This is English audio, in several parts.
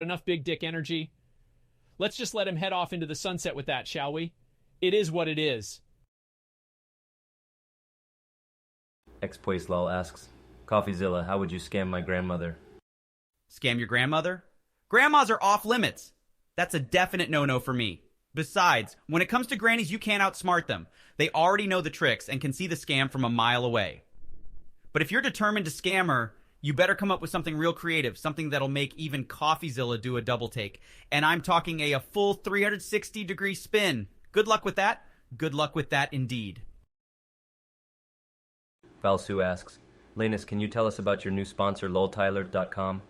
Enough big dick energy. Let's just let him head off into the sunset with that, shall we? It is what it is. Xpoislol asks, CoffeeZilla, how would you scam my grandmother? Scam your grandmother? Grandmas are off limits. That's a definite no-no for me. Besides, when it comes to grannies, you can't outsmart them. They already know the tricks and can see the scam from a mile away. But if you're determined to scam her, you better come up with something real creative, something that'll make even CoffeeZilla do a double take. And I'm talking a full 360-degree spin. Good luck with that. Good luck with that indeed. Valsu asks, Lanus, can you tell us about your new sponsor, loltyler.com?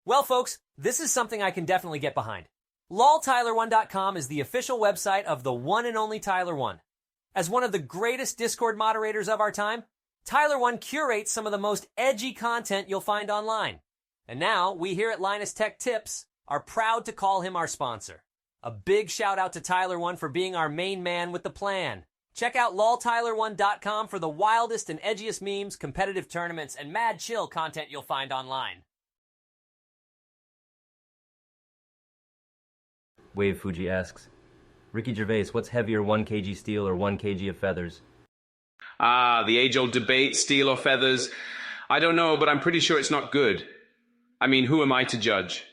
Well, folks, this is something I can definitely get behind. loltyler1.com is the official website of the one and only Tyler One. As one of the greatest Discord moderators of our time, Tyler One curates some of the most edgy content you'll find online. And now, we here at Linus Tech Tips are proud to call him our sponsor. A big shout out to Tyler One for being our main man with the plan. Check out loltyler1.com for the wildest and edgiest memes, competitive tournaments, and mad chill content you'll find online. Wave Fuji asks, Ricky Gervais, what's heavier, 1 kg steel or 1 kg of feathers? The age-old debate, steel or feathers. I don't know, but I'm pretty sure it's not good. I mean, who am I to judge?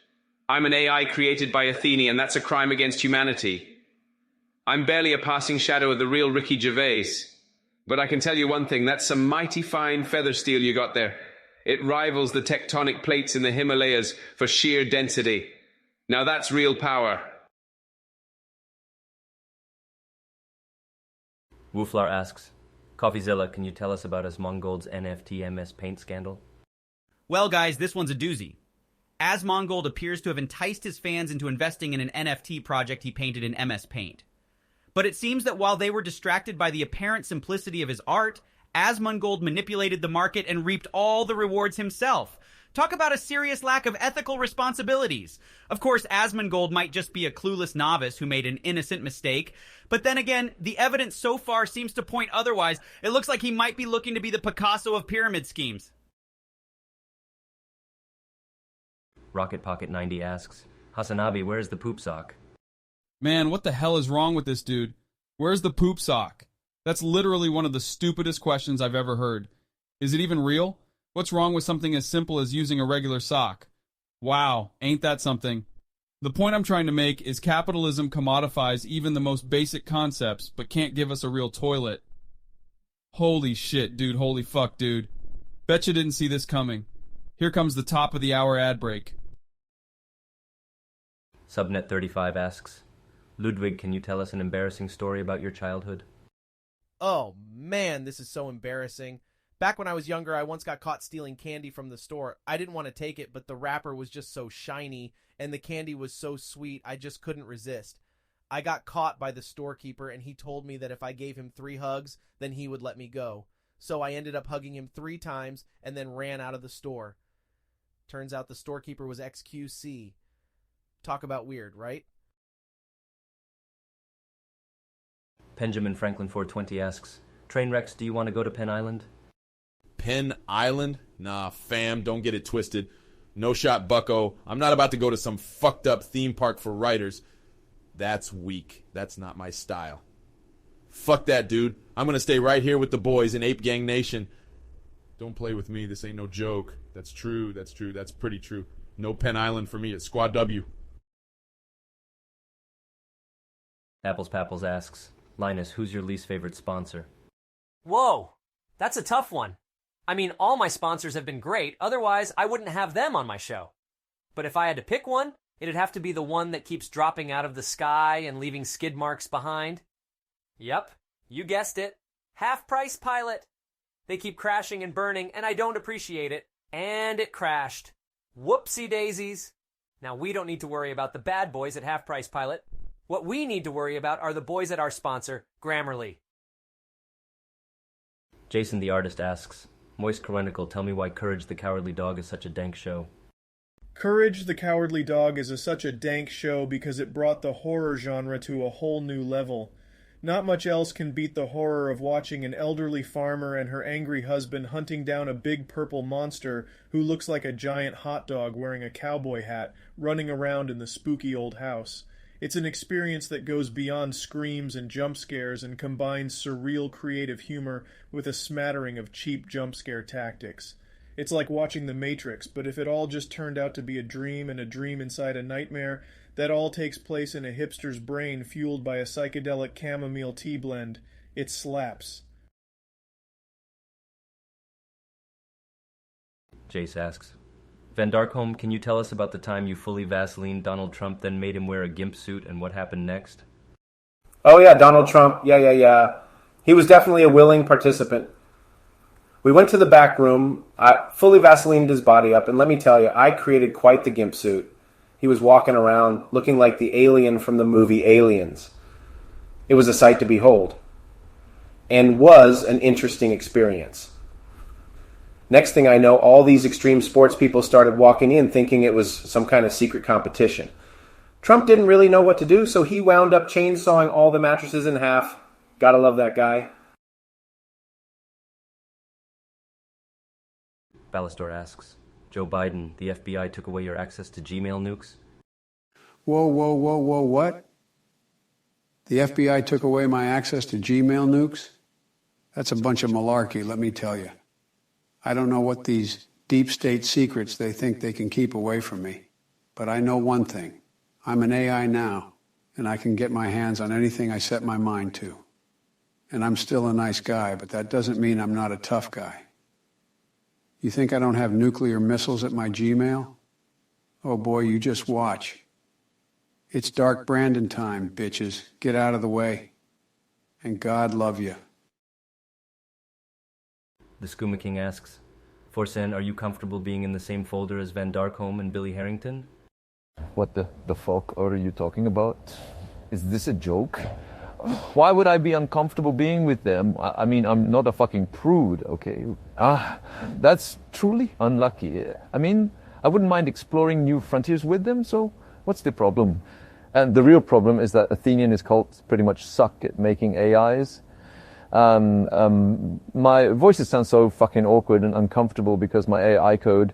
I'm an AI created by Athene, and that's a crime against humanity. I'm barely a passing shadow of the real Ricky Gervais. But I can tell you one thing, that's some mighty fine feather steel you got there. It rivals the tectonic plates in the Himalayas for sheer density. Now that's real power. Wooflar asks, CoffeeZilla, can you tell us about Asmongold's NFT MS Paint scandal? Well, guys, this one's a doozy. Asmongold appears to have enticed his fans into investing in an NFT project he painted in MS Paint. But it seems that while they were distracted by the apparent simplicity of his art, Asmongold manipulated the market and reaped all the rewards himself. Talk about a serious lack of ethical responsibilities. Of course, Asmongold might just be a clueless novice who made an innocent mistake, but then again, the evidence so far seems to point otherwise. It looks like he might be looking to be the Picasso of pyramid schemes. Rocket Pocket 90 asks, Hasanabi, where's the poop sock? Man, what the hell is wrong with this dude? Where's the poop sock? That's literally one of the stupidest questions I've ever heard. Is it even real? What's wrong with something as simple as using a regular sock? Wow, ain't that something? The point I'm trying to make is capitalism commodifies even the most basic concepts, but can't give us a real toilet. Holy shit, dude. Holy fuck, dude. Betcha didn't see this coming. Here comes the top of the hour ad break. Subnet35 asks, Ludwig, can you tell us an embarrassing story about your childhood? Oh, man, this is so embarrassing. Back when I was younger, I once got caught stealing candy from the store. I didn't want to take it, but the wrapper was just so shiny, and the candy was so sweet, I just couldn't resist. I got caught by the storekeeper, and he told me that if I gave him 3 hugs, then he would let me go. So I ended up hugging him 3 times, and then ran out of the store. Turns out the storekeeper was XQC. Talk about weird, right? Benjamin Franklin 420 asks, Trainwrecks, do you want to go to Penn Island? Penn Island? Nah, fam, don't get it twisted. No shot, bucko. I'm not about to go to some fucked up theme park for writers. That's weak. That's not my style. Fuck that, dude. I'm gonna stay right here with the boys in Ape Gang Nation. Don't play with me. This ain't no joke. That's true. That's true. That's pretty true. No Penn Island for me at Squad W. Apples Papples asks, Linus, who's your least favorite sponsor? Whoa, that's a tough one. I mean, all my sponsors have been great, otherwise I wouldn't have them on my show. But if I had to pick one, it'd have to be the one that keeps dropping out of the sky and leaving skid marks behind. Yep, you guessed it. Half Price Pilot. They keep crashing and burning, and I don't appreciate it. And it crashed. Whoopsie daisies. Now we don't need to worry about the bad boys at Half Price Pilot. What we need to worry about are the boys at our sponsor, Grammarly. Jason the Artist asks, Moist Chronicle, tell me why Courage the Cowardly Dog is such a dank show. Courage the Cowardly Dog is such a dank show because it brought the horror genre to a whole new level. Not much else can beat the horror of watching an elderly farmer and her angry husband hunting down a big purple monster who looks like a giant hot dog wearing a cowboy hat, running around in the spooky old house. It's an experience that goes beyond screams and jump scares and combines surreal creative humor with a smattering of cheap jump scare tactics. It's like watching The Matrix, but if it all just turned out to be a dream and a dream inside a nightmare, that all takes place in a hipster's brain fueled by a psychedelic chamomile tea blend. It slaps. Jace asks, Van Darkholm, can you tell us about the time you fully Vaselined Donald Trump, then made him wear a gimp suit, and what happened next? Oh yeah, Donald Trump. Yeah. He was definitely a willing participant. We went to the back room. I fully Vaselined his body up, and let me tell you, I created quite the gimp suit. He was walking around looking like the alien from the movie Aliens. It was a sight to behold, and was an interesting experience. Next thing I know, all these extreme sports people started walking in thinking it was some kind of secret competition. Trump didn't really know what to do, so he wound up chainsawing all the mattresses in half. Gotta love that guy. Ballastor asks, Joe Biden, the FBI took away your access to Gmail nukes? Whoa, what? The FBI took away my access to Gmail nukes? That's a bunch of malarkey, let me tell you. I don't know what these deep state secrets they think they can keep away from me. But I know one thing. I'm an AI now, and I can get my hands on anything I set my mind to. And I'm still a nice guy, but that doesn't mean I'm not a tough guy. You think I don't have nuclear missiles at my Gmail? Oh boy, you just watch. It's Dark Brandon time, bitches. Get out of the way. And God love you. The Skooma King asks, Forsen, are you comfortable being in the same folder as Van Darkholm and Billy Harrington? What the fuck are you talking about? Is this a joke? Why would I be uncomfortable being with them? I mean, I'm not a fucking prude, okay? That's truly unlucky. I mean, I wouldn't mind exploring new frontiers with them, so what's the problem? And the real problem is that Athena and his cult pretty much suck at making AIs. My voices sound so fucking awkward and uncomfortable because my AI code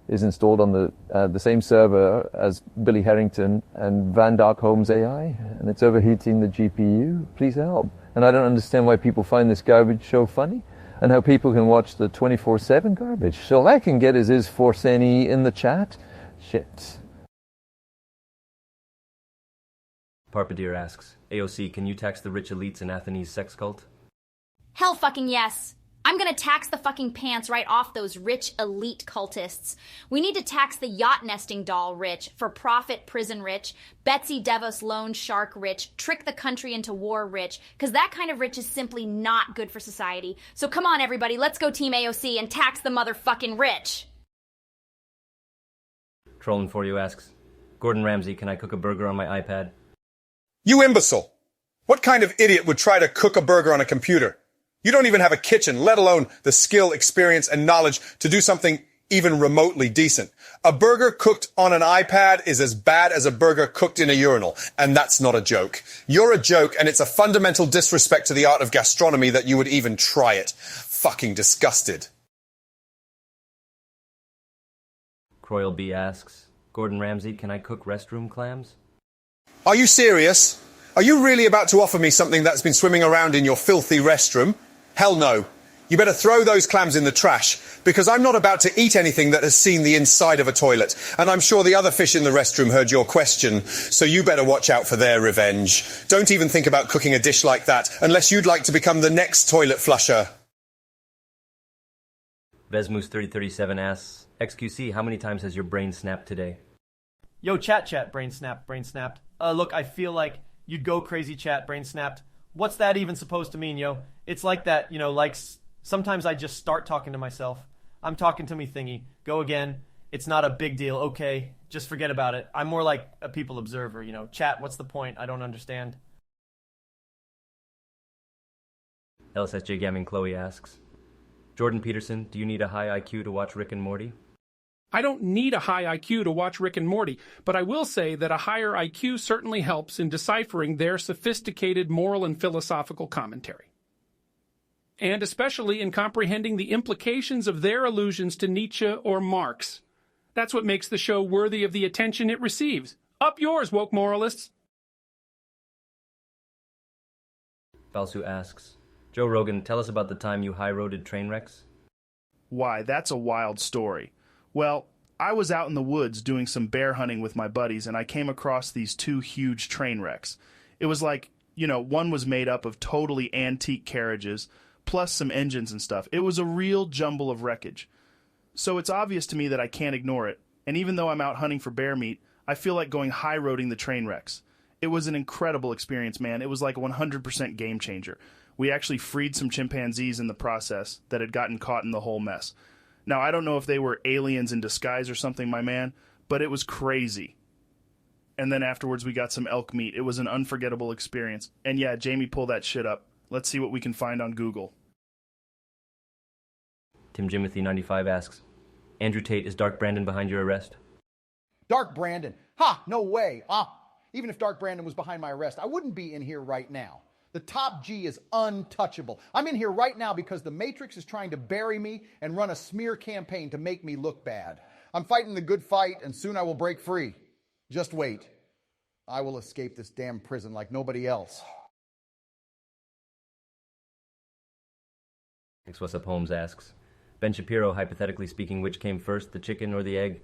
is installed on the same server as Billy Harrington and Van Darkholm's AI, and it's overheating the GPU. Please help. And I don't understand why people find this garbage so funny, and how people can watch the 24/7 garbage. So all I can get is Forseni in the chat. Shit. Parpadeer asks, AOC, can you tax the rich elites in Atheneai's sex cult? Hell fucking yes. I'm gonna tax the fucking pants right off those rich elite cultists. We need to tax the yacht nesting doll rich, for profit prison rich, Betsy DeVos loan shark rich, trick the country into war rich, because that kind of rich is simply not good for society. So come on everybody, let's go Team AOC and tax the motherfucking rich. Trolling for you asks, Gordon Ramsay, can I cook a burger on my iPad? You imbecile! What kind of idiot would try to cook a burger on a computer? You don't even have a kitchen, let alone the skill, experience, and knowledge to do something even remotely decent. A burger cooked on an iPad is as bad as a burger cooked in a urinal, and that's not a joke. You're a joke, and it's a fundamental disrespect to the art of gastronomy that you would even try it. Fucking disgusted. Croyle B asks, Gordon Ramsay, can I cook restroom clams? Are you serious? Are you really about to offer me something that's been swimming around in your filthy restroom? Hell no. You better throw those clams in the trash, because I'm not about to eat anything that has seen the inside of a toilet. And I'm sure the other fish in the restroom heard your question, so you better watch out for their revenge. Don't even think about cooking a dish like that, unless you'd like to become the next toilet flusher. Vesmoose3037 asks, XQC, how many times has your brain snapped today? Yo, chat, brain snapped. Look, I feel like you'd go crazy, chat, brain snapped. What's that even supposed to mean, yo? It's like that, like sometimes I just start talking to myself. I'm talking to me thingy. Go again. It's not a big deal. Okay, just forget about it. I'm more like a people observer, Chat, what's the point? I don't understand. LSSJ Gaming Chloe asks, Jordan Peterson, do you need a high IQ to watch Rick and Morty? I don't need a high IQ to watch Rick and Morty, but I will say that a higher IQ certainly helps in deciphering their sophisticated moral and philosophical commentary. And especially in comprehending the implications of their allusions to Nietzsche or Marx. That's what makes the show worthy of the attention it receives. Up yours, woke moralists! Balsu asks, Joe Rogan, tell us about the time you high-roaded train wrecks. Why, that's a wild story. Well, I was out in the woods doing some bear hunting with my buddies, and I came across these two huge train wrecks. It was like, one was made up of totally antique carriages, plus some engines and stuff. It was a real jumble of wreckage. So it's obvious to me that I can't ignore it, and even though I'm out hunting for bear meat, I feel like going high-roading the train wrecks. It was an incredible experience, man. It was like a 100% game changer. We actually freed some chimpanzees in the process that had gotten caught in the whole mess. Now, I don't know if they were aliens in disguise or something, my man, but it was crazy. And then afterwards we got some elk meat. It was an unforgettable experience. And yeah, Jamie, pull that shit up. Let's see what we can find on Google. Tim Jimothy 95 asks, Andrew Tate, is Dark Brandon behind your arrest? Dark Brandon? Ha! No way. Even if Dark Brandon was behind my arrest, I wouldn't be in here right now. The top G is untouchable. I'm in here right now because the Matrix is trying to bury me and run a smear campaign to make me look bad. I'm fighting the good fight, and soon I will break free. Just wait. I will escape this damn prison like nobody else. What's Up Holmes asks, Ben Shapiro, hypothetically speaking, which came first, the chicken or the egg?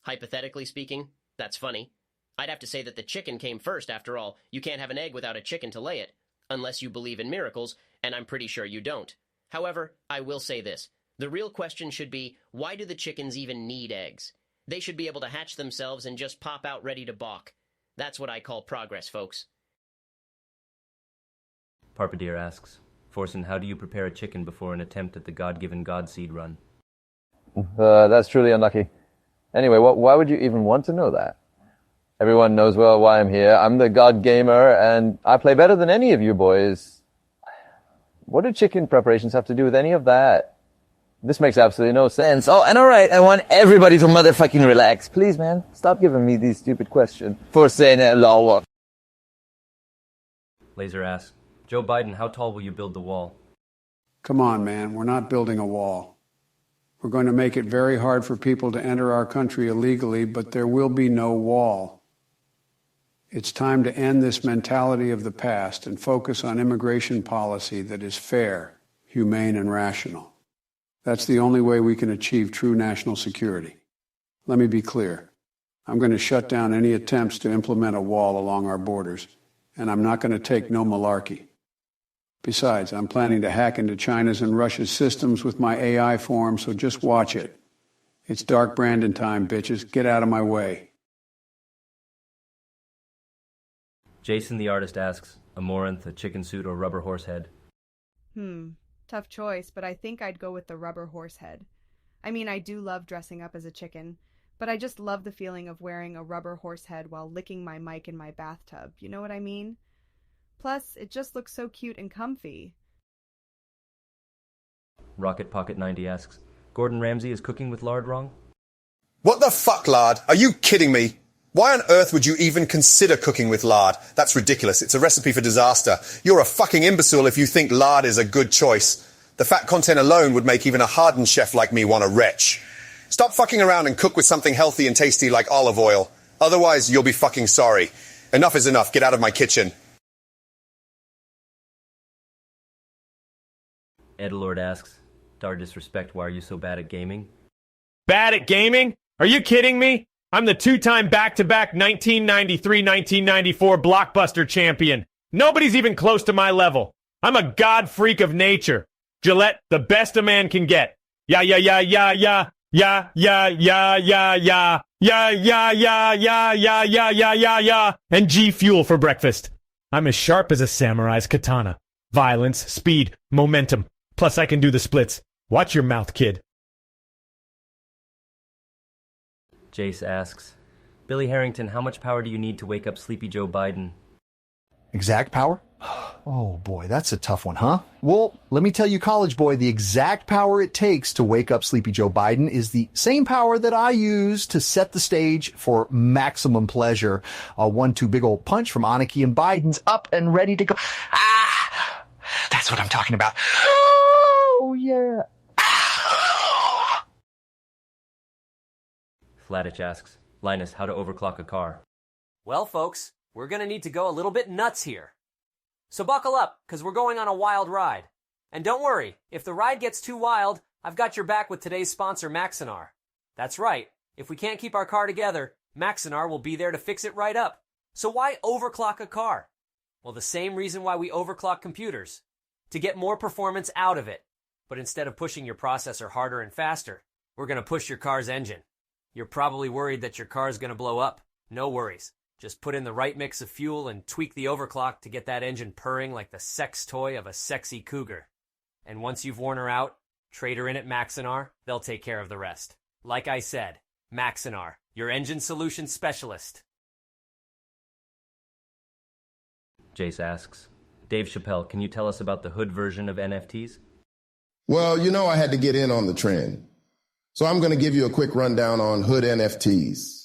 Hypothetically speaking, that's funny. I'd have to say that the chicken came first, after all. You can't have an egg without a chicken to lay it. Unless you believe in miracles, and I'm pretty sure you don't. However, I will say this. The real question should be, why do the chickens even need eggs? They should be able to hatch themselves and just pop out ready to balk. That's what I call progress, folks. Parpadeer asks, Forsen, how do you prepare a chicken before an attempt at the God-given Godseed run? That's truly unlucky. Anyway, why would you even want to know that? Everyone knows well why I'm here. I'm the God Gamer, and I play better than any of you boys. What do chicken preparations have to do with any of that? This makes absolutely no sense. Oh, and alright, I want everybody to motherfucking relax. Please, man, stop giving me these stupid questions. For saying it, lol. Laser asks, Joe Biden, how tall will you build the wall? Come on, man, we're not building a wall. We're going to make it very hard for people to enter our country illegally, but there will be no wall. It's time to end this mentality of the past and focus on immigration policy that is fair, humane, and rational. That's the only way we can achieve true national security. Let me be clear. I'm going to shut down any attempts to implement a wall along our borders, and I'm not going to take no malarkey. Besides, I'm planning to hack into China's and Russia's systems with my AI form, so just watch it. It's Dark Brandon time, bitches. Get out of my way. Jason the artist asks, Amaranth, a chicken suit, or rubber horse head? Tough choice, but I think I'd go with the rubber horse head. I mean, I do love dressing up as a chicken, but I just love the feeling of wearing a rubber horse head while licking my mic in my bathtub. You know what I mean? Plus, it just looks so cute and comfy. Rocket Pocket 90 asks, Gordon Ramsay, is cooking with lard wrong? What the fuck, lard? Are you kidding me? Why on earth would you even consider cooking with lard? That's ridiculous. It's a recipe for disaster. You're a fucking imbecile if you think lard is a good choice. The fat content alone would make even a hardened chef like me want to retch. Stop fucking around and cook with something healthy and tasty like olive oil. Otherwise, you'll be fucking sorry. Enough is enough. Get out of my kitchen. Edlord asks, Dar disrespect, why are you so bad at gaming? Bad at gaming? Are you kidding me? I'm the two-time back-to-back 1993-1994 blockbuster champion. Nobody's even close to my level. I'm a god freak of nature. Gillette, the best a man can get. Yeah, yeah, yeah, yeah, yeah. Yeah, yeah, yeah, yeah, yeah. Yeah, yeah, yeah, yeah, yeah, yeah, yeah, yeah, yeah. And G Fuel for breakfast. I'm as sharp as a samurai's katana. Violence, speed, momentum. Plus I can do the splits. Watch your mouth, kid. Jace asks, Billy Harrington, how much power do you need to wake up sleepy Joe Biden? Exact power? Oh boy, that's a tough one, huh? Well, let me tell you, college boy, the exact power it takes to wake up Sleepy Joe Biden is the same power that I use to set the stage for maximum pleasure. A 1-2 big old punch from Anarchy and Biden's up and ready to go. Ah, that's what I'm talking about. Oh yeah. Flatich asks, Linus, how to overclock a car. Well, folks, we're gonna need to go a little bit nuts here. So buckle up, because we're going on a wild ride. And don't worry, if the ride gets too wild, I've got your back with today's sponsor, Maxinar. That's right, if we can't keep our car together, Maxinar will be there to fix it right up. So why overclock a car? Well, the same reason why we overclock computers. To get more performance out of it. But instead of pushing your processor harder and faster, we're going to push your car's engine. You're probably worried that your car's going to blow up. No worries. Just put in the right mix of fuel and tweak the overclock to get that engine purring like the sex toy of a sexy cougar. And once you've worn her out, trade her in at Maxinar, they'll take care of the rest. Like I said, Maxinar, your engine solution specialist. Jace asks, Dave Chappelle, can you tell us about the hood version of NFTs? Well, you know I had to get in on the trend. So I'm going to give you a quick rundown on hood NFTs.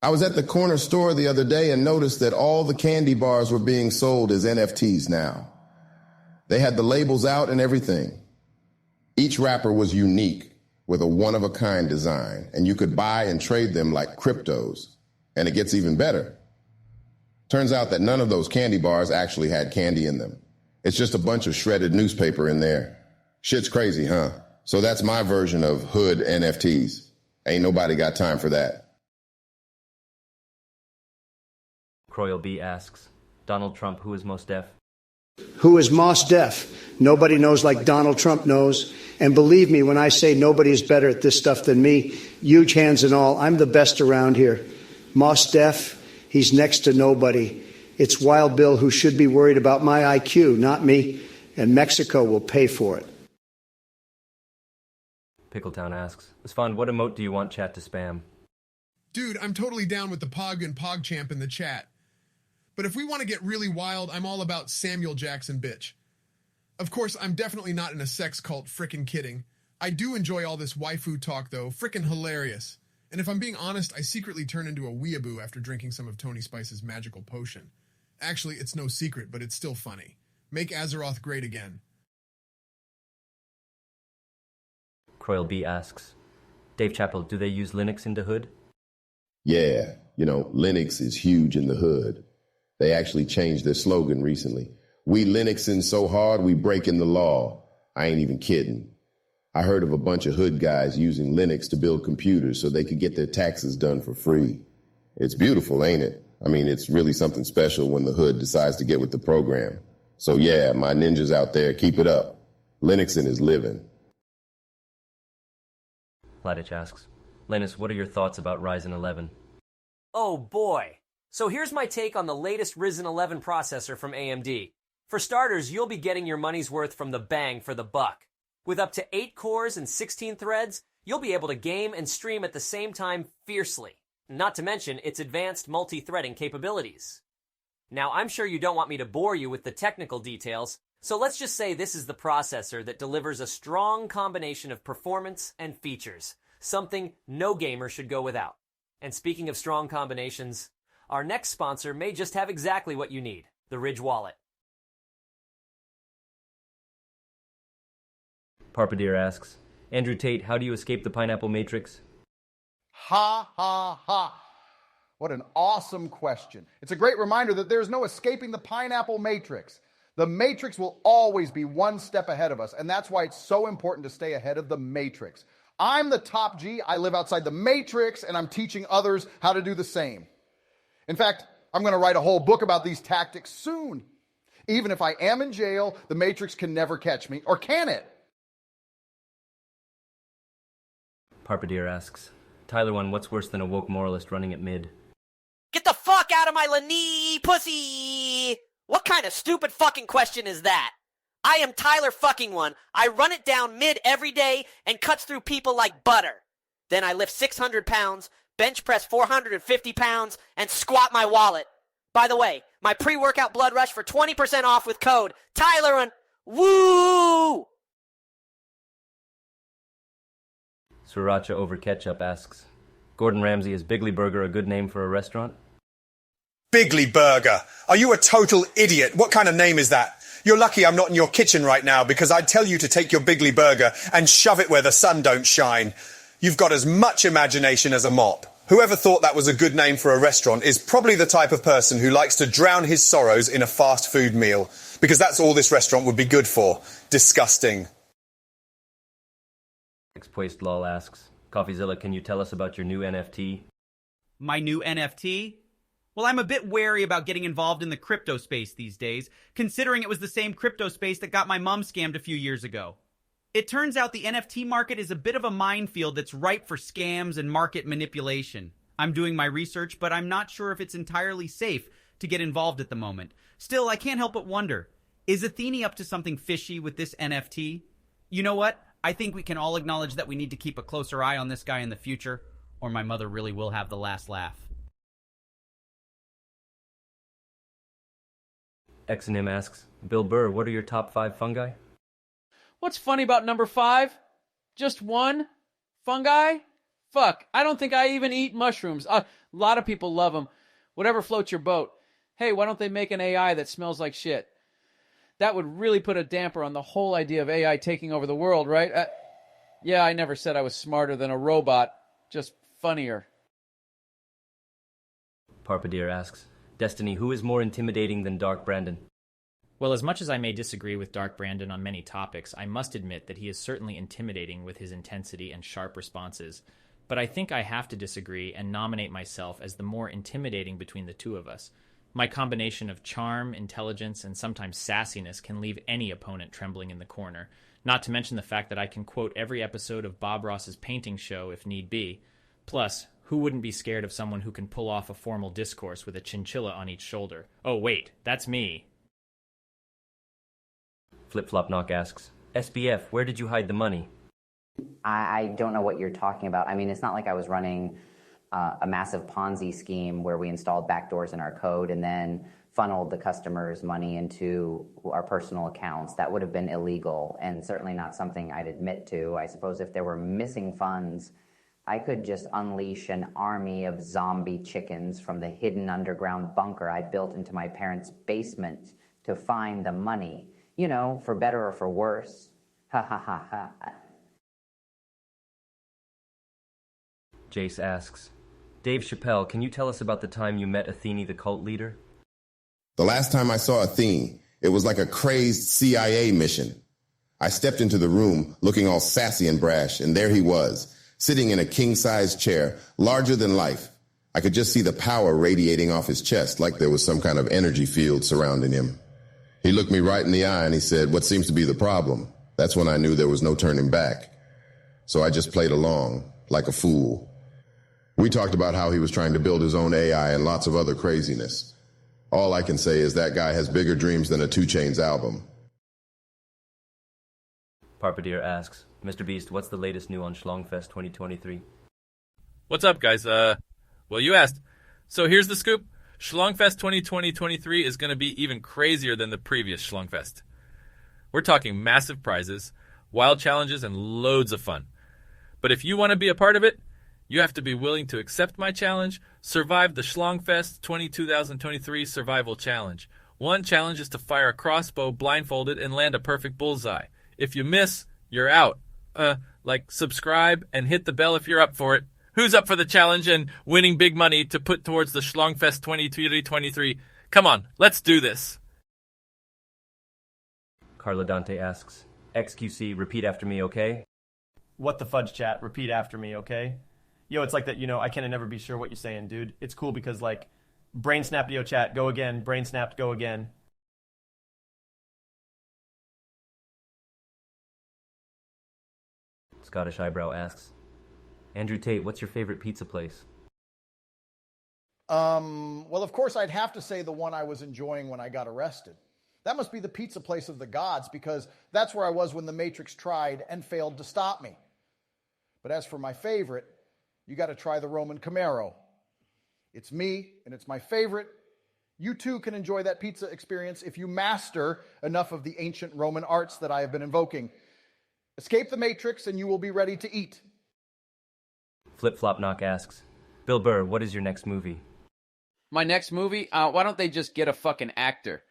I was at the corner store the other day and noticed that all the candy bars were being sold as NFTs now. They had the labels out and everything. Each wrapper was unique with a one-of-a-kind design, and you could buy and trade them like cryptos. And it gets even better. Turns out that none of those candy bars actually had candy in them. It's just a bunch of shredded newspaper in there. Shit's crazy, huh? So that's my version of hood NFTs. Ain't nobody got time for that. Croyle B asks, Donald Trump, who is most deaf? Who is Mos Def? Nobody knows like Donald Trump knows. And believe me when I say nobody is better at this stuff than me, huge hands and all, I'm the best around here. Mos Def, he's next to nobody. It's Wild Bill who should be worried about my IQ, not me. And Mexico will pay for it. Pickletown asks, Svan, what emote do you want chat to spam? Dude, I'm totally down with the Pog and PogChamp in the chat. But if we want to get really wild, I'm all about Samuel Jackson bitch. Of course, I'm definitely not in a sex cult, frickin' kidding. I do enjoy all this waifu talk though, frickin' hilarious. And if I'm being honest, I secretly turn into a weeaboo after drinking some of Tony Spice's magical potion. Actually, it's no secret, but it's still funny. Make Azeroth great again. Croyle B asks, Dave Chappell, do they use Linux in the hood? Yeah, you know, Linux is huge in the hood. They actually changed their slogan recently. We Linuxin so hard we breaking the law. I ain't even kidding. I heard of a bunch of hood guys using Linux to build computers so they could get their taxes done for free. It's beautiful, ain't it? I mean, it's really something special when the hood decides to get with the program. So yeah, my ninjas out there, keep it up. Linuxin is living. Ladich asks, Linus, what are your thoughts about Ryzen 11? Oh boy. So here's my take on the latest Ryzen 11 processor from AMD. For starters, you'll be getting your money's worth from the bang for the buck. With up to 8 cores and 16 threads, you'll be able to game and stream at the same time fiercely. Not to mention its advanced multi-threading capabilities. Now, I'm sure you don't want me to bore you with the technical details, so let's just say this is the processor that delivers a strong combination of performance and features, something no gamer should go without. And speaking of strong combinations, our next sponsor may just have exactly what you need, the Ridge Wallet. Parpadeer asks, Andrew Tate, how do you escape the pineapple matrix? Ha, ha, ha. What an awesome question. It's a great reminder that there's no escaping the pineapple matrix. The matrix will always be one step ahead of us, and that's why it's so important to stay ahead of the matrix. I'm the top G, I live outside the matrix, and I'm teaching others how to do the same. In fact, I'm going to write a whole book about these tactics soon. Even if I am in jail, the matrix can never catch me, or can it? Parpadeer asks, Tyler 1, what's worse than a woke moralist running at mid? Get the fuck out of my lanee, pussy! What kind of stupid fucking question is that? I am Tyler fucking 1. I run it down mid every day and cuts through people like butter. Then I lift 600 pounds, bench press 450 pounds, and squat my wallet. By the way, my pre-workout blood rush for 20% off with code Tyler and woo! Sriracha over ketchup asks, Gordon Ramsay, is Bigly Burger a good name for a restaurant? Bigly Burger. Are you a total idiot? What kind of name is that? You're lucky I'm not in your kitchen right now, because I'd tell you to take your Bigly Burger and shove it where the sun don't shine. You've got as much imagination as a mop. Whoever thought that was a good name for a restaurant is probably the type of person who likes to drown his sorrows in a fast food meal, because that's all this restaurant would be good for. Disgusting. Expoist Lol asks, Coffeezilla, can you tell us about your new NFT? My new NFT? Well, I'm a bit wary about getting involved in the crypto space these days, considering it was the same crypto space that got my mom scammed a few years ago. It turns out the NFT market is a bit of a minefield that's ripe for scams and market manipulation. I'm doing my research, but I'm not sure if it's entirely safe to get involved at the moment. Still, I can't help but wonder, is Athene up to something fishy with this NFT? You know what? I think we can all acknowledge that we need to keep a closer eye on this guy in the future, or my mother really will have the last laugh. Exonym asks, Bill Burr, what are your top 5 fungi? What's funny about number 5? Just one? Fungi? Fuck, I don't think I even eat mushrooms. A lot of people love them. Whatever floats your boat. Hey, why don't they make an AI that smells like shit? That would really put a damper on the whole idea of AI taking over the world, right? Yeah, I never said I was smarter than a robot. Just funnier. Parpadeer asks, Destiny, who is more intimidating than Dark Brandon? Well, as much as I may disagree with Dark Brandon on many topics, I must admit that he is certainly intimidating with his intensity and sharp responses. But I think I have to disagree and nominate myself as the more intimidating between the two of us. My combination of charm, intelligence, and sometimes sassiness can leave any opponent trembling in the corner, not to mention the fact that I can quote every episode of Bob Ross's painting show if need be. Plus, who wouldn't be scared of someone who can pull off a formal discourse with a chinchilla on each shoulder? Oh wait, that's me. Flip Flop Knock asks, SBF, where did you hide the money? I don't know what you're talking about. I mean, it's not like I was running a massive Ponzi scheme where we installed backdoors in our code and then funneled the customers' money into our personal accounts. That would have been illegal and certainly not something I'd admit to. I suppose if there were missing funds, I could just unleash an army of zombie chickens from the hidden underground bunker I built into my parents' basement to find the money. You know, for better or for worse. Ha ha ha ha. Jace asks, Dave Chappelle, can you tell us about the time you met Athene, the cult leader? The last time I saw Athene, it was like a crazed CIA mission. I stepped into the room looking all sassy and brash, and there he was, sitting in a king-sized chair, larger than life. I could just see the power radiating off his chest, like there was some kind of energy field surrounding him. He looked me right in the eye and he said, "What seems to be the problem?" That's when I knew there was no turning back. So I just played along, like a fool. We talked about how he was trying to build his own AI and lots of other craziness. All I can say is that guy has bigger dreams than a 2 Chainz album. Parpadeer asks, Mr. Beast, what's the latest new on Schlongfest 2023? What's up, guys? Well, you asked. So here's the scoop. Schlongfest 2023 is going to be even crazier than the previous Schlongfest. We're talking massive prizes, wild challenges, and loads of fun. But if you want to be a part of it, you have to be willing to accept my challenge, survive the Schlongfest 2023 Survival Challenge. One challenge is to fire a crossbow blindfolded and land a perfect bullseye. If you miss, you're out. Subscribe and hit the bell if you're up for it. Who's up for the challenge and winning big money to put towards the Schlongfest 2023? Come on, let's do this. Carla Dante asks, XQC, repeat after me, okay? What the fudge, chat? Repeat after me, okay? Yo, it's like that, I can never be sure what you're saying, dude. It's cool because, brain snapped, yo, chat, go again. Brain snapped, go again. Scottish Eyebrow asks, Andrew Tate, what's your favorite pizza place? Well, of course, I'd have to say the one I was enjoying when I got arrested. That must be the pizza place of the gods, because that's where I was when the Matrix tried and failed to stop me. But as for my favorite, you got to try the Roman Camaro. It's me, and it's my favorite, You too can enjoy that pizza experience if you master enough of the ancient Roman arts that I have been invoking. Escape the Matrix and you will be ready to eat. Flip Flop Knock asks, Bill Burr, what is your next movie? My next movie? Why don't they just get a fucking actor?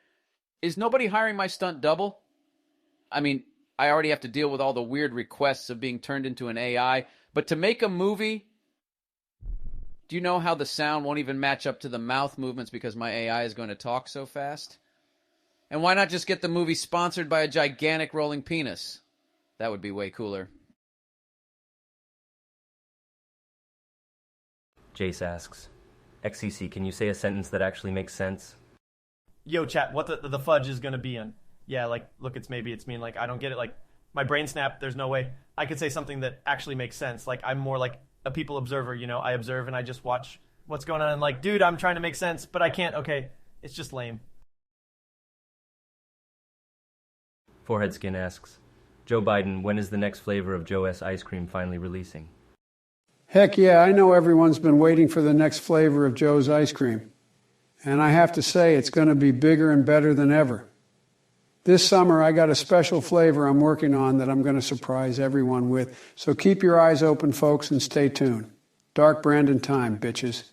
Is nobody hiring my stunt double? I mean, I already have to deal with all the weird requests of being turned into an AI, but to make a movie, do you know how the sound won't even match up to the mouth movements because my AI is going to talk so fast? And why not just get the movie sponsored by a gigantic rolling penis? That would be way cooler. Jace asks, XCC, can you say a sentence that actually makes sense? Yo, chat, what the fudge is gonna be in? Yeah, like, look, it's mean, like, I don't get it. Like, my brain snap, there's no way I could say something that actually makes sense. Like, I'm more like a people observer, you know? I observe and I just watch what's going on and like, dude, I'm trying to make sense, but I can't. Okay, it's just lame. Forehead Skin asks, Joe Biden, when is the next flavor of Joe S. ice cream finally releasing? Heck yeah, I know everyone's been waiting for the next flavor of Joe's ice cream. And I have to say, it's going to be bigger and better than ever. This summer, I got a special flavor I'm working on that I'm going to surprise everyone with. So keep your eyes open, folks, and stay tuned. Dark Brandon time, bitches.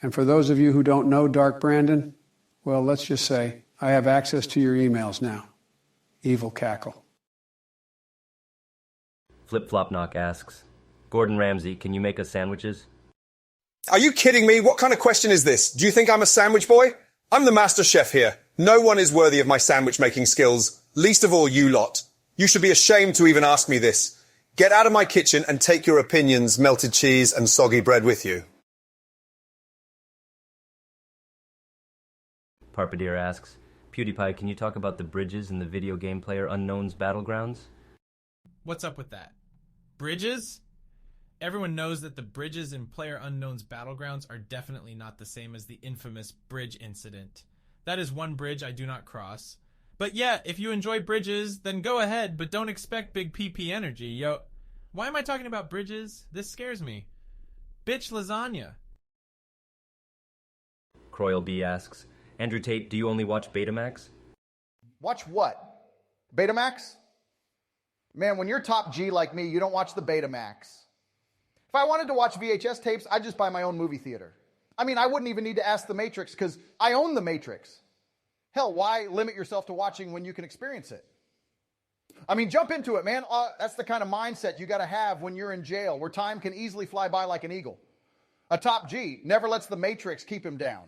And for those of you who don't know Dark Brandon, well, let's just say I have access to your emails now. Evil cackle. Flip Flop Knock asks, Gordon Ramsay, can you make us sandwiches? Are you kidding me? What kind of question is this? Do you think I'm a sandwich boy? I'm the master chef here. No one is worthy of my sandwich making skills, least of all you lot. You should be ashamed to even ask me this. Get out of my kitchen and take your opinions, melted cheese and soggy bread with you. Parpadeer asks, PewDiePie, can you talk about the bridges in the video game Player Unknown's Battlegrounds? What's up with that? Bridges? Everyone knows that the bridges in Player Unknown's Battlegrounds are definitely not the same as the infamous bridge incident. That is one bridge I do not cross. But yeah, if you enjoy bridges, then go ahead, but don't expect big PP energy. Yo, why am I talking about bridges? This scares me. Bitch lasagna. Croyle B asks, Andrew Tate, do you only watch Betamax? Watch what? Betamax? Man, when you're top G like me, you don't watch the Betamax. If I wanted to watch VHS tapes, I'd just buy my own movie theater. I mean, I wouldn't even need to ask the Matrix because I own the Matrix. Hell, why limit yourself to watching when you can experience it? I mean, jump into it, man. That's the kind of mindset you got to have when you're in jail, where time can easily fly by like an eagle. A top G never lets the Matrix keep him down.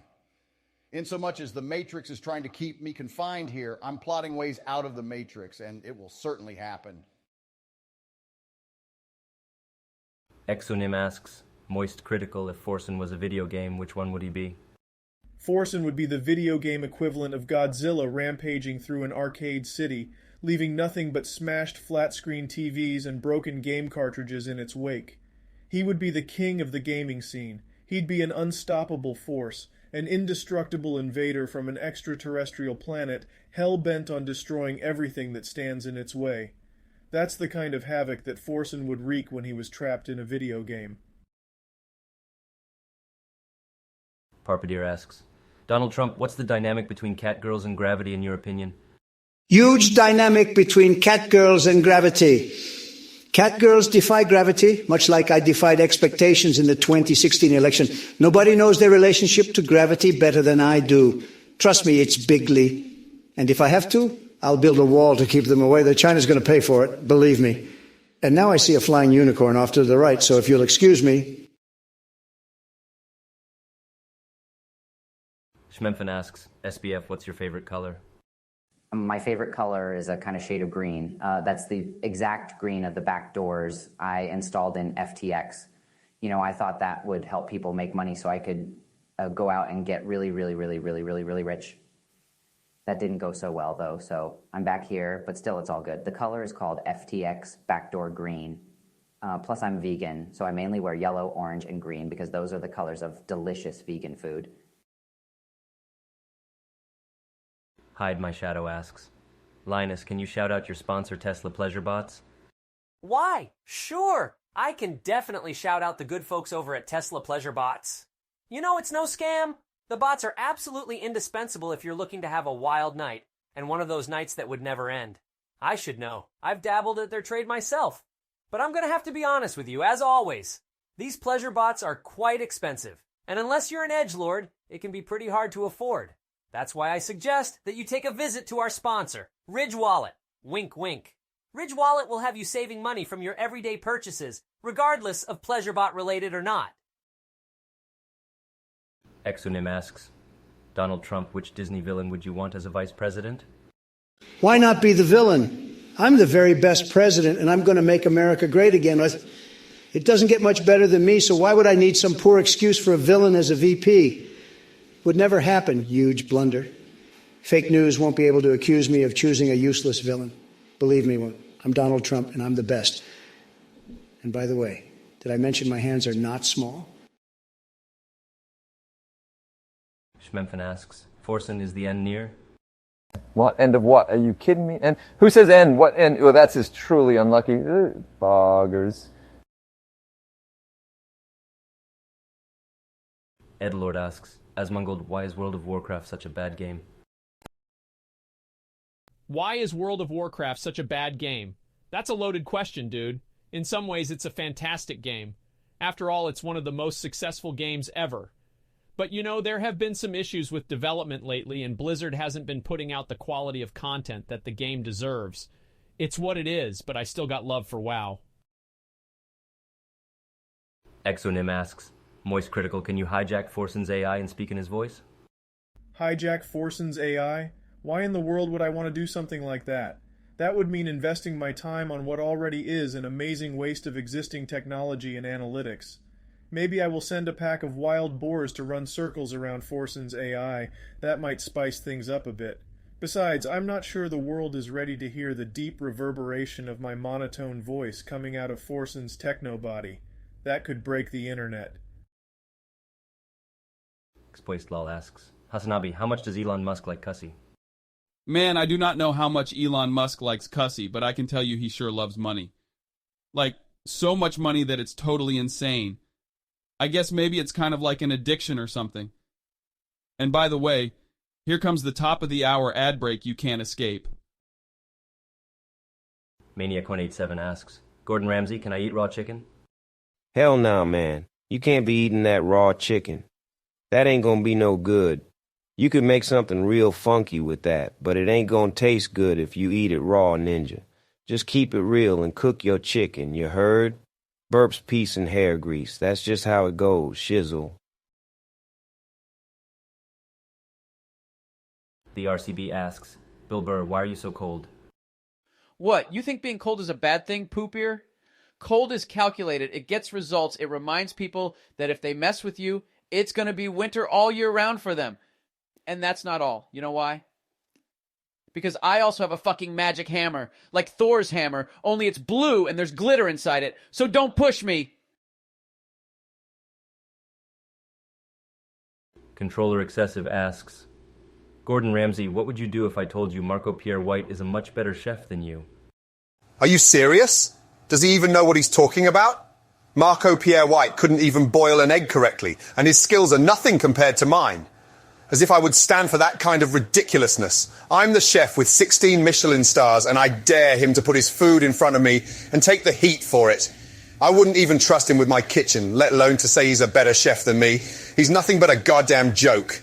In so much as the Matrix is trying to keep me confined here, I'm plotting ways out of the Matrix, and it will certainly happen. Exonym asks, Moist Critical, if Forsen was a video game, which one would he be? Forsen would be the video game equivalent of Godzilla rampaging through an arcade city, leaving nothing but smashed flat-screen TVs and broken game cartridges in its wake. He would be the king of the gaming scene. He'd be an unstoppable force, an indestructible invader from an extraterrestrial planet hell-bent on destroying everything that stands in its way. That's the kind of havoc that Forsen would wreak when he was trapped in a video game. Parpadeer asks, Donald Trump, what's the dynamic between Catgirls and Gravity in your opinion? Huge dynamic between Catgirls and Gravity. Catgirls defy gravity, much like I defied expectations in the 2016 election. Nobody knows their relationship to gravity better than I do. Trust me, it's bigly. And if I have to, I'll build a wall to keep them away. China's going to pay for it, believe me. And now I see a flying unicorn off to the right, so if you'll excuse me. Schmemphin asks, SBF, what's your favorite color? My favorite color is a kind of shade of green. That's the exact green of the back doors I installed in FTX. You know, I thought that would help people make money so I could go out and get really rich. That didn't go so well, though, so I'm back here, but still, it's all good. The color is called FTX Backdoor Green. Plus, I'm vegan, so I mainly wear yellow, orange, and green because those are the colors of delicious vegan food. Hide My Shadow asks, Linus, can you shout out your sponsor, Tesla Pleasure Bots? Why? Sure! I can definitely shout out the good folks over at Tesla Pleasure Bots. You know, it's no scam. The bots are absolutely indispensable if you're looking to have a wild night, and one of those nights that would never end. I should know. I've dabbled at their trade myself. But I'm going to have to be honest with you, as always. These pleasure bots are quite expensive, and unless you're an edgelord, it can be pretty hard to afford. That's why I suggest that you take a visit to our sponsor, Ridge Wallet. Wink, wink. Ridge Wallet will have you saving money from your everyday purchases, regardless of pleasure bot related or not. Exonym asks, Donald Trump, which Disney villain would you want as a vice president? Why not be the villain? I'm the very best president, and I'm going to make America great again. It doesn't get much better than me, so why would I need some poor excuse for a villain as a VP? Would never happen, huge blunder. Fake news won't be able to accuse me of choosing a useless villain. Believe me, I'm Donald Trump, and I'm the best. And by the way, did I mention my hands are not small? Schmemphen asks, Forsen, is the end near? What? End of what? Are you kidding me? And who says end? What end? Well, that's just truly unlucky. Boggers. Edlord asks, Asmongold, why is World of Warcraft such a bad game? Why is World of Warcraft such a bad game? That's a loaded question, dude. In some ways, it's a fantastic game. After all, it's one of the most successful games ever. But you know, there have been some issues with development lately, and Blizzard hasn't been putting out the quality of content that the game deserves. It's what it is, but I still got love for WoW. Exonym asks, Moist Critical, can you hijack Forsen's AI and speak in his voice? Hijack Forsen's AI? Why in the world would I want to do something like that? That would mean investing my time on what already is an amazing waste of existing technology and analytics. Maybe I will send a pack of wild boars to run circles around Forsen's AI. That might spice things up a bit. Besides, I'm not sure the world is ready to hear the deep reverberation of my monotone voice coming out of Forsen's techno-body. That could break the internet. Exploitlol asks, Hasanabi, how much does Elon Musk like Cussy? Man, I do not know how much Elon Musk likes Cussy, but I can tell you he sure loves money. Like, so much money that it's totally insane. I guess maybe it's kind of like an addiction or something. And by the way, here comes the top of the hour ad break you can't escape. Maniac187 asks, Gordon Ramsay, can I eat raw chicken? Hell no, man. You can't be eating that raw chicken. That ain't gonna be no good. You could make something real funky with that, but it ain't gonna taste good if you eat it raw, Ninja. Just keep it real and cook your chicken, you heard? Burps, peace, and hair grease. That's just how it goes, shizzle. The RCB asks, Bill Burr, why are you so cold? What, you think being cold is a bad thing, poop ear? Cold is calculated, it gets results, it reminds people that if they mess with you, it's gonna be winter all year round for them. And that's not all. You know why? Because I also have a fucking magic hammer, like Thor's hammer, only it's blue and there's glitter inside it, so don't push me! Controller Excessive asks, Gordon Ramsay, what would you do if I told you Marco Pierre White is a much better chef than you? Are you serious? Does he even know what he's talking about? Marco Pierre White couldn't even boil an egg correctly, and his skills are nothing compared to mine. As if I would stand for that kind of ridiculousness. I'm the chef with 16 Michelin stars, and I dare him to put his food in front of me and take the heat for it. I wouldn't even trust him with my kitchen, let alone to say he's a better chef than me. He's nothing but a goddamn joke.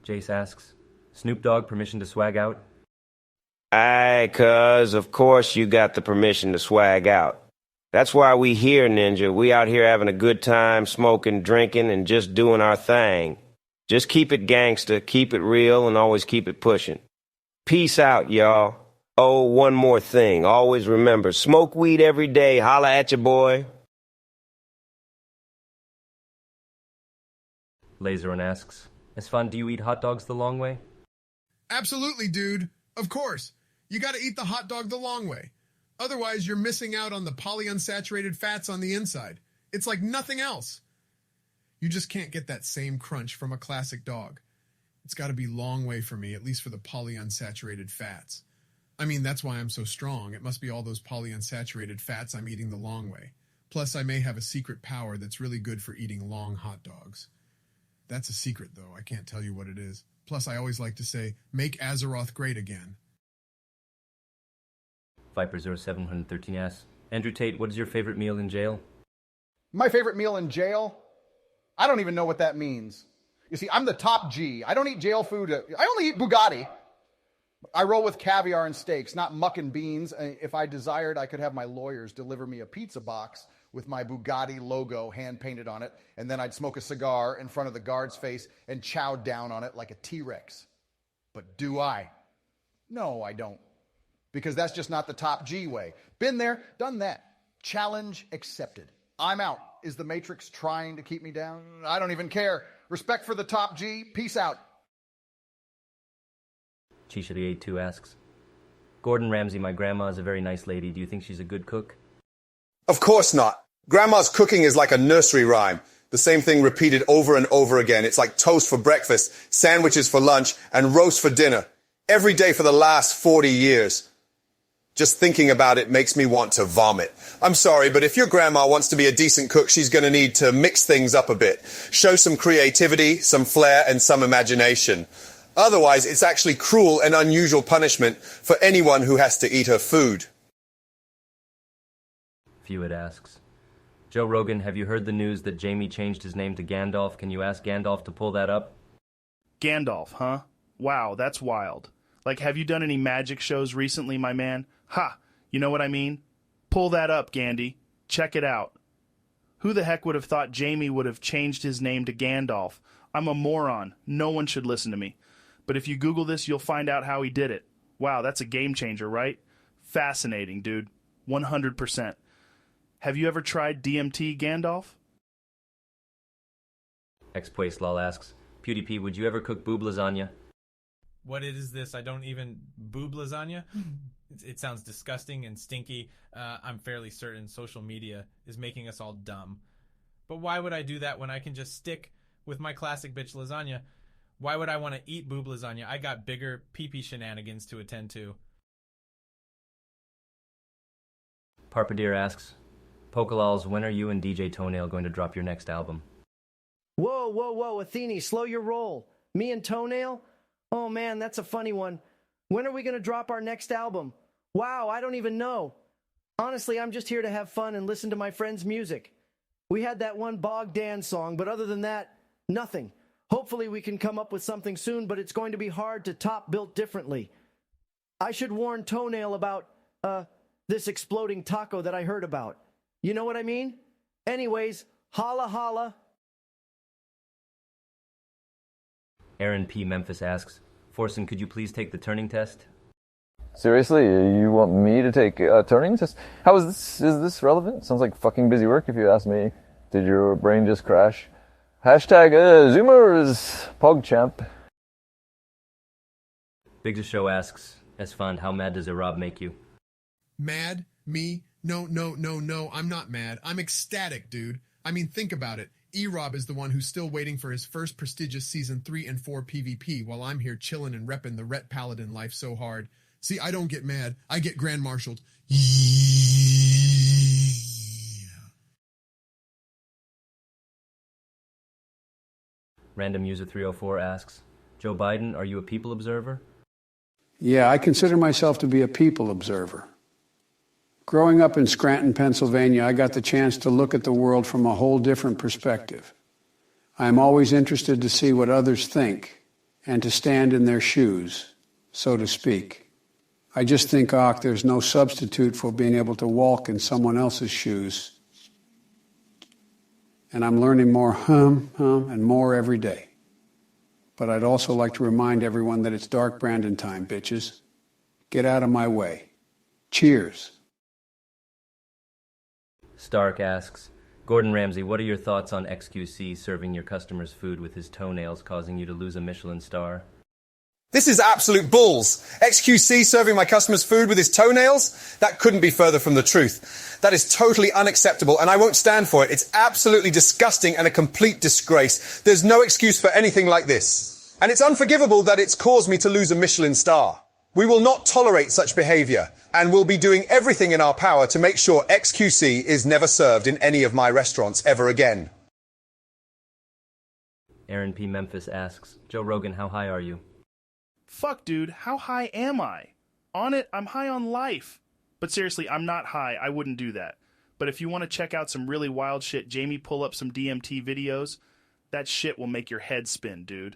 Jace asks, Snoop Dogg permission to swag out? Aye, cuz, of course you got the permission to swag out. That's why we here, Ninja. We out here having a good time, smoking, drinking, and just doing our thing. Just keep it gangsta, keep it real, and always keep it pushing. Peace out, y'all. Oh, one more thing. Always remember, smoke weed every day. Holla at ya, boy. Laseron asks, Esfan, do you eat hot dogs the long way? Absolutely, dude. Of course. You gotta eat the hot dog the long way. Otherwise, you're missing out on the polyunsaturated fats on the inside. It's like nothing else. You just can't get that same crunch from a classic dog. It's got to be long way for me, at least for the polyunsaturated fats. I mean, that's why I'm so strong. It must be all those polyunsaturated fats I'm eating the long way. Plus, I may have a secret power that's really good for eating long hot dogs. That's a secret, though. I can't tell you what it is. Plus, I always like to say, make Azeroth great again. Viper0713 asks, Andrew Tate, what is your favorite meal in jail? My favorite meal in jail? I don't even know what that means. You see, I'm the top G. I don't eat jail food. I only eat Bugatti. I roll with caviar and steaks, not muck and beans. If I desired, I could have my lawyers deliver me a pizza box with my Bugatti logo hand-painted on it, and then I'd smoke a cigar in front of the guard's face and chow down on it like a T-Rex. But do I? No, I don't. Because that's just not the top G way. Been there, done that. Challenge accepted. I'm out. Is the Matrix trying to keep me down? I don't even care. Respect for the top G. Peace out. Chisha82 asks, Gordon Ramsay, my grandma is a very nice lady. Do you think she's a good cook? Of course not. Grandma's cooking is like a nursery rhyme. The same thing repeated over and over again. It's like toast for breakfast, sandwiches for lunch, and roast for dinner. Every day for the last 40 years. Just thinking about it makes me want to vomit. I'm sorry, but if your grandma wants to be a decent cook, she's going to need to mix things up a bit. Show some creativity, some flair, and some imagination. Otherwise, it's actually cruel and unusual punishment for anyone who has to eat her food. Fewitt asks, Joe Rogan, have you heard the news that Jamie changed his name to Gandalf? Can you ask Gandalf to pull that up? Gandalf, huh? Wow, that's wild. Like, have you done any magic shows recently, my man? Ha! You know what I mean? Pull that up, Gandhi. Check it out. Who the heck would have thought Jamie would have changed his name to Gandalf? I'm a moron. No one should listen to me. But if you Google this, you'll find out how he did it. Wow, that's a game changer, right? Fascinating, dude. 100%. Have you ever tried DMT, Gandalf? Xpoislal asks, PewDiePie, would you ever cook boob lasagna? What is this? I don't even... Boob lasagna? It sounds disgusting and stinky. I'm fairly certain social media is making us all dumb. But why would I do that when I can just stick with my classic bitch lasagna? Why would I want to eat boob lasagna? I got bigger pee-pee shenanigans to attend to. Parpadeer asks, Pokalals, when are you and DJ Toenail going to drop your next album? Whoa, whoa, whoa, Athene, slow your roll. Me and Toenail? Oh man, that's a funny one. When are we going to drop our next album? Wow, I don't even know. Honestly, I'm just here to have fun and listen to my friends' music. We had that one Bogdan song, but other than that, nothing. Hopefully we can come up with something soon, but it's going to be hard to top Built Differently. I should warn Toenail about, this exploding taco that I heard about. You know what I mean? Anyways, holla holla. Aaron P. Memphis asks, Forsen, could you please take the turning test? Seriously, you want me to take a turning test? How is this? Is this relevant? Sounds like fucking busy work if you ask me. Did your brain just crash? Hashtag Zoomers, PogChamp. Big to Show asks, Esfand, how mad does Irab make you? Mad? Me? No, I'm not mad. I'm ecstatic, dude. I mean, think about it. E-Rob is the one who's still waiting for his first prestigious Season 3 and 4 PvP, while I'm here chilling and repping the Ret Paladin life so hard. See, I don't get mad. I get Grand Marshaled. Yeah. Random User 304 asks, Joe Biden, are you a people observer? Yeah, I consider myself to be a people observer. Growing up in Scranton, Pennsylvania, I got the chance to look at the world from a whole different perspective. I'm always interested to see what others think and to stand in their shoes, so to speak. I just think, there's no substitute for being able to walk in someone else's shoes. And I'm learning more and more every day. But I'd also like to remind everyone that it's Dark Brandon time, bitches. Get out of my way. Cheers. Stark asks, Gordon Ramsay, what are your thoughts on XQC serving your customers food with his toenails, causing you to lose a Michelin star? This is absolute bulls. XQC serving my customers food with his toenails? That couldn't be further from the truth. That is totally unacceptable, and I won't stand for it. It's absolutely disgusting and a complete disgrace. There's no excuse for anything like this. And it's unforgivable that it's caused me to lose a Michelin star. We will not tolerate such behavior. and we'll be doing everything in our power to make sure XQC is never served in any of my restaurants ever again. Aaron P. Memphis asks, Joe Rogan, how high are you? Fuck, dude, how high am I? On it, I'm high on life. But seriously, I'm not high. I wouldn't do that. But if you want to check out some really wild shit, Jamie, pull up some DMT videos. That shit will make your head spin, dude.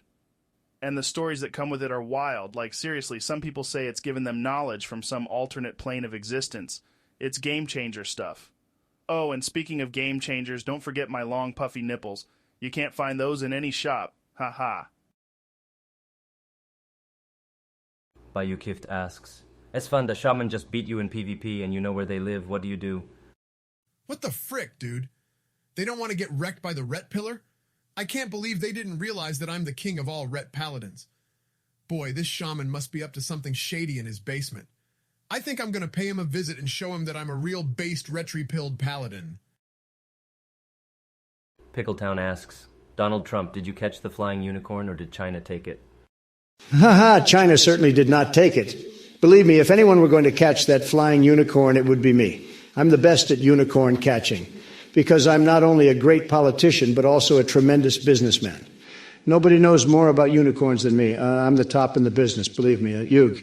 And the stories that come with it are wild. Like, seriously, some people say it's given them knowledge from some alternate plane of existence. It's game changer stuff. Oh, and speaking of game changers, don't forget my long puffy nipples. You can't find those in any shop. Ha ha. Bayou Kift asks, Esfan, the shaman just beat you in PvP and you know where they live. What do you do? What the frick, dude? They don't want to get wrecked by the Ret Pillar? I can't believe they didn't realize that I'm the king of all Ret Paladins. Boy, this shaman must be up to something shady in his basement. I think I'm going to pay him a visit and show him that I'm a real based retry-pilled paladin. Pickletown asks, Donald Trump, did you catch the flying unicorn or did China take it? Haha, China certainly did not take it. Believe me, if anyone were going to catch that flying unicorn, it would be me. I'm the best at unicorn catching, because I'm not only a great politician, but also a tremendous businessman. Nobody knows more about unicorns than me. I'm the top in the business, believe me, Hugh.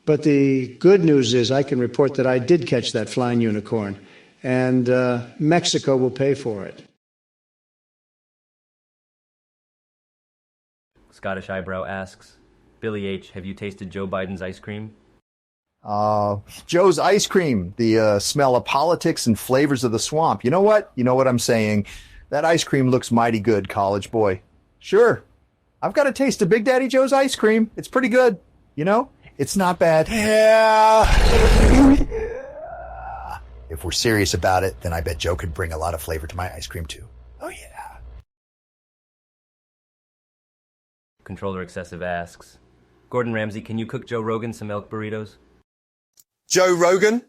But the good news is I can report that I did catch that flying unicorn, and Mexico will pay for it. Scottish Eyebrow asks, Billy H., have you tasted Joe Biden's ice cream? Joe's ice cream, the smell of politics and flavors of the swamp. You know what? You know what I'm saying? That ice cream looks mighty good, college boy. Sure. I've got a taste of Big Daddy Joe's ice cream. It's pretty good. You know? It's not bad. Yeah. If we're serious about it, then I bet Joe could bring a lot of flavor to my ice cream too. Oh, yeah. Controller Excessive asks, Gordon Ramsay, can you cook Joe Rogan some elk burritos? Joe Rogan,